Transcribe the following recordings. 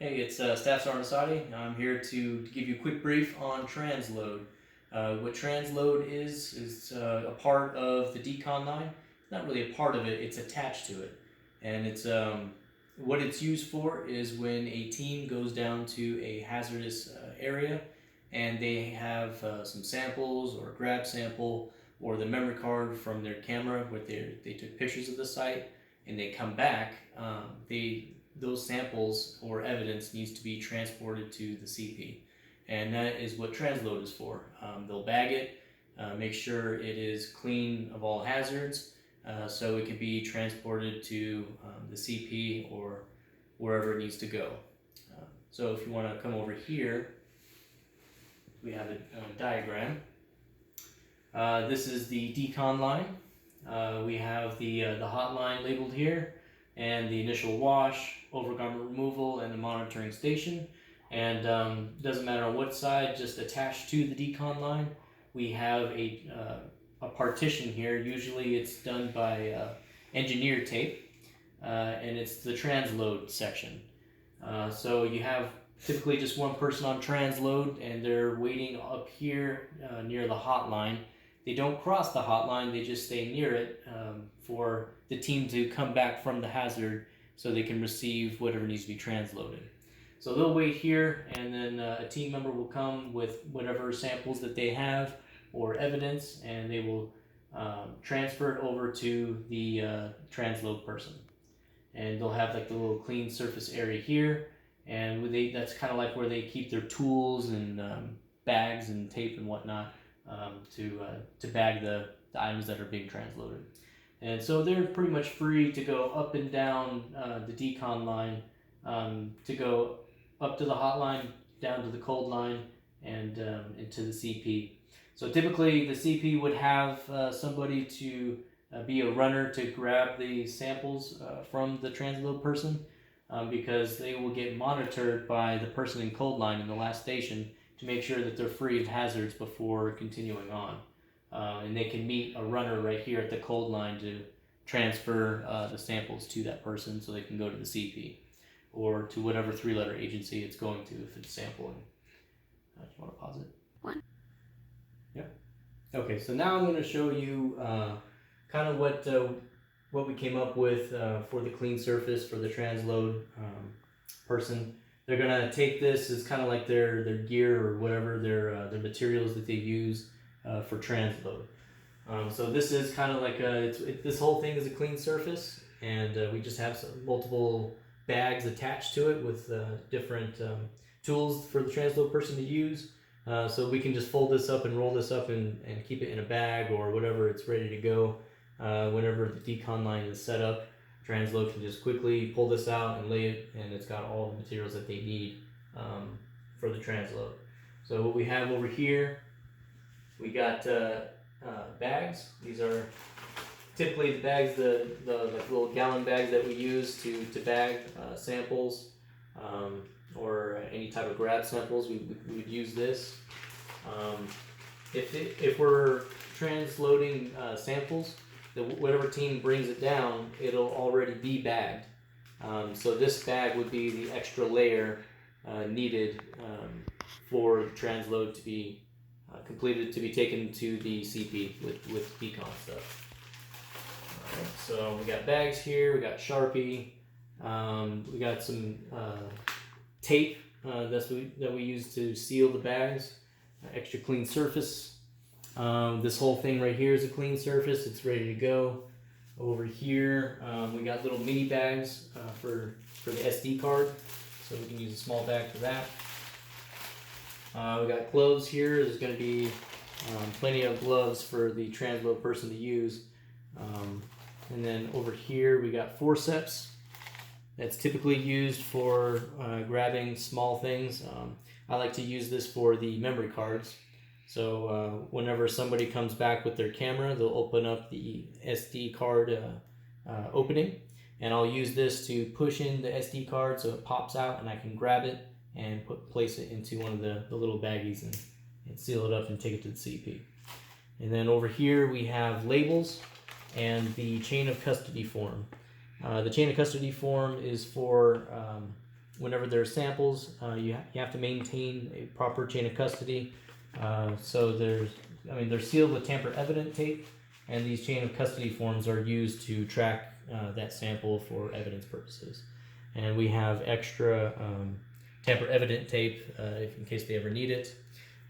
Hey, it's Staff Sergeant Asadi. I'm here to give you a quick brief on Transload. What Transload is a part of the Decon line. Not really a part of it, it's attached to it. And it's what it's used for is when a team goes down to a hazardous area and they have some samples or a grab sample or the memory card from their camera where they took pictures of the site and they come back, those samples or evidence needs to be transported to the CP. And that is what Transload is for. They'll bag it, make sure it is clean of all hazards, so it can be transported to the CP or wherever it needs to go. So if you want to come over here, we have a diagram. This is the decon line. We have the hotline labeled here, and the initial wash, overgarment removal, and the monitoring station. And doesn't matter on what side, just attached to the decon line, we have a partition here. Usually it's done by engineer tape, and it's the transload section. So you have typically just one person on transload, and they're waiting up here near the hotline. They don't cross the hotline, they just stay near it for the team to come back from the hazard so they can receive whatever needs to be transloaded. So they'll wait here, and then a team member will come with whatever samples that they have or evidence, and they will transfer it over to the transload person. And they'll have like the little clean surface area here, and that's kind of like where they keep their tools and bags and tape and whatnot to bag the items that are being transloaded. And so they're pretty much free to go up and down the decon line, to go up to the hot line, down to the cold line, and into the CP. So typically the CP would have somebody to be a runner to grab the samples from the transload person, because they will get monitored by the person in cold line in the last station to make sure that they're free of hazards before continuing on. And they can meet a runner right here at the cold line to transfer the samples to that person so they can go to the CP or to whatever three-letter agency it's going to if it's sampling. Do you want to pause it? One. Yeah. Okay, so now I'm going to show you kind of what we came up with for the clean surface for the transload person. They're gonna take this as kind of like their gear or whatever their materials that they use for transload. So this is kind of like this whole thing is a clean surface, and we just have multiple bags attached to it with different tools for the transload person to use. So we can just fold this up and roll this up and keep it in a bag or whatever it's ready to go. Whenever the decon line is set up, Transload can just quickly pull this out and lay it, and it's got all the materials that they need for the transload. So what we have over here, we got bags. These are typically the bags, the like little gallon bags that we use to bag samples or any type of grab samples. We would use this. If we're transloading samples, whatever team brings it down, it'll already be bagged. So this bag would be the extra layer needed for the transload to be completed, to be taken to the CP with decon stuff. Alright, so we got bags here, we got Sharpie, we got some tape that we use to seal the bags, extra clean surface. This whole thing right here is a clean surface. It's ready to go. Over here, we got little mini bags for the SD card, so we can use a small bag for that. We got gloves here. There's going to be plenty of gloves for the transload person to use. And then over here, we got forceps. That's typically used for grabbing small things. I like to use this for the memory cards. So whenever somebody comes back with their camera, they'll open up the SD card opening, and I'll use this to push in the SD card so it pops out and I can grab it and place it into one of the little baggies and seal it up and take it to the CP. And then over here we have labels and the chain of custody form. The chain of custody form is for whenever there are samples, you have to maintain a proper chain of custody. So they're sealed with tamper-evident tape, and these chain of custody forms are used to track that sample for evidence purposes. And we have extra tamper-evident tape in case they ever need it.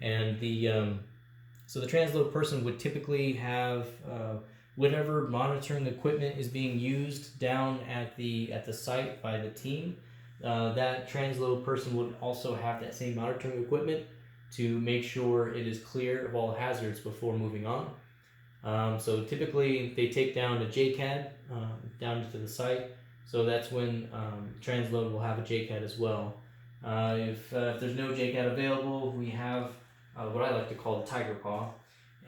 And so the transload person would typically have whatever monitoring equipment is being used down at the site by the team. That transload person would also have that same monitoring equipment to make sure it is clear of all hazards before moving on. So typically they take down a JCAD down to the site. So that's when Transload will have a JCAD as well. If there's no JCAD available, we have what I like to call the Tiger Paw.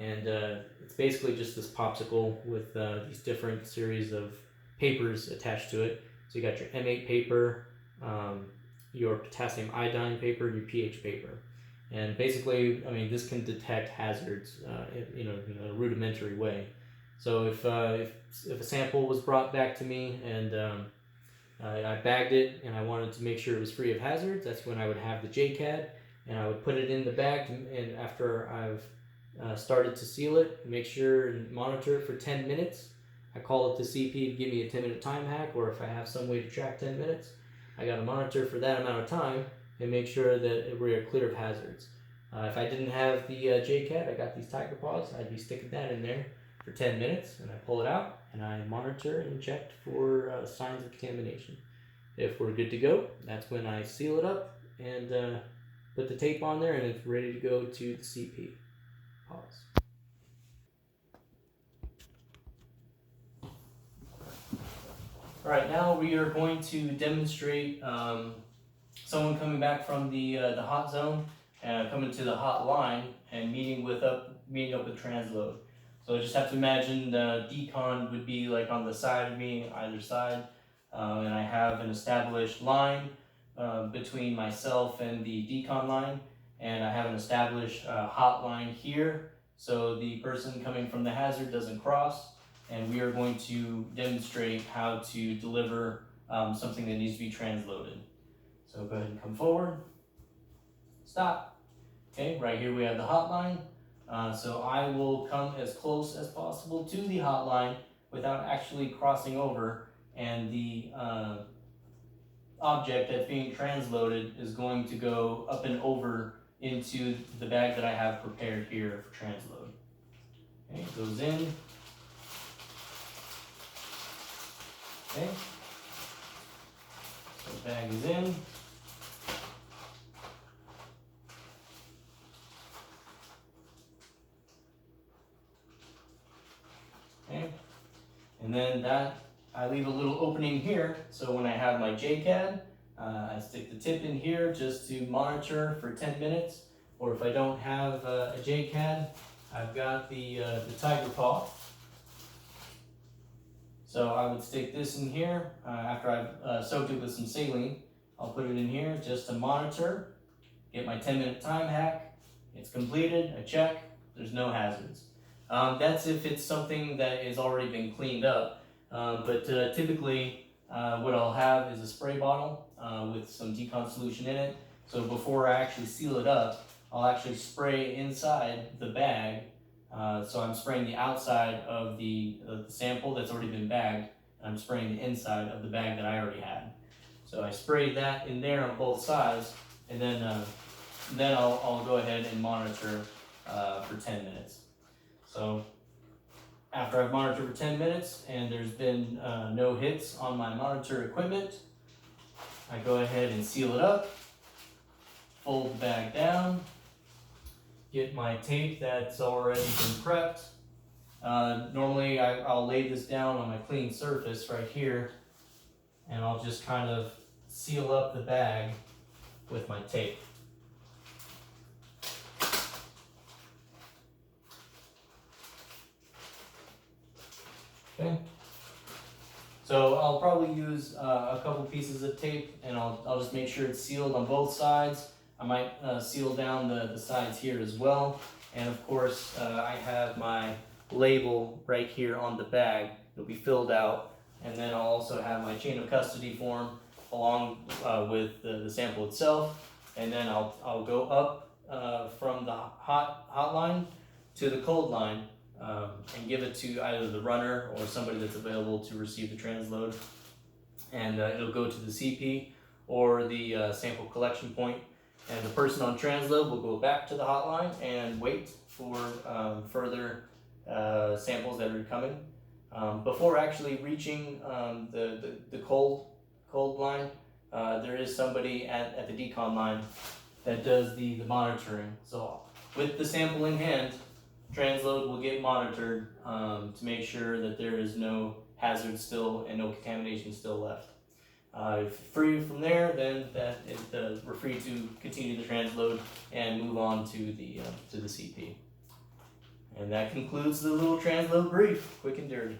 And it's basically just this popsicle with these different series of papers attached to it. So you got your M8 paper, your potassium iodine paper, and your pH paper. And basically, I mean, this can detect hazards, in a rudimentary way. So if a sample was brought back to me and I bagged it and I wanted to make sure it was free of hazards, that's when I would have the JCAD and I would put it in the bag. And after I've started to seal it, make sure and monitor it for 10 minutes. I call it to CP to give me a 10-minute time hack, or if I have some way to track 10 minutes, I got to monitor for that amount of time and make sure that we are clear of hazards. If I didn't have the JCAD, I got these Tiger Paws. I'd be sticking that in there for 10 minutes, and I pull it out and I monitor and check for signs of contamination. If we're good to go, that's when I seal it up and put the tape on there, and it's ready to go to the CP. Pause. All right, now we are going to demonstrate someone coming back from the hot zone and coming to the hot line and meeting up with Transload. So I just have to imagine the decon would be like on the side of me, either side, and I have an established line between myself and the decon line, and I have an established hot line here, so the person coming from the hazard doesn't cross. And we are going to demonstrate how to deliver something that needs to be transloaded. So go ahead and come forward. Stop. Okay, right here we have the hotline. So I will come as close as possible to the hotline without actually crossing over, and the object that's being transloaded is going to go up and over into the bag that I have prepared here for transload. Okay, it goes in. Okay, so the bag is in. Okay, and then I leave a little opening here, so when I have my JCAD, I stick the tip in here just to monitor for 10 minutes, or if I don't have a JCAD, I've got the Tiger Paw. So I would stick this in here after I've soaked it with some saline. I'll put it in here just to monitor, get my 10-minute time hack. It's completed, I check, there's no hazards. That's if it's something that has already been cleaned up. But typically what I'll have is a spray bottle with some decon solution in it. So before I actually seal it up, I'll actually spray inside the bag. So I'm spraying the outside of the sample that's already been bagged, and I'm spraying the inside of the bag that I already had. So I spray that in there on both sides, and then I'll go ahead and monitor for 10 minutes. So after I've monitored for 10 minutes and there's been no hits on my monitor equipment, I go ahead and seal it up, fold the bag down, get my tape that's already been prepped. Normally I'll lay this down on my clean surface right here, and I'll just kind of seal up the bag with my tape. Okay. So I'll probably use a couple pieces of tape, and I'll just make sure it's sealed on both sides. I might seal down the sides here as well. And of course, I have my label right here on the bag. It'll be filled out. And then I'll also have my chain of custody form along with the sample itself, and then I'll go up from the hot line to the cold line and give it to either the runner or somebody that's available to receive the transload, and it'll go to the CP or the sample collection point, and the person on transload will go back to the hotline and wait for further samples that are coming. Before actually reaching the cold line, there is somebody at the decon line that does the monitoring. So with the sample in hand, transload will get monitored to make sure that there is no hazard still and no contamination still left. If free from there, then we're free to continue the transload and move on to the CP. And that concludes the little transload brief, quick and dirty.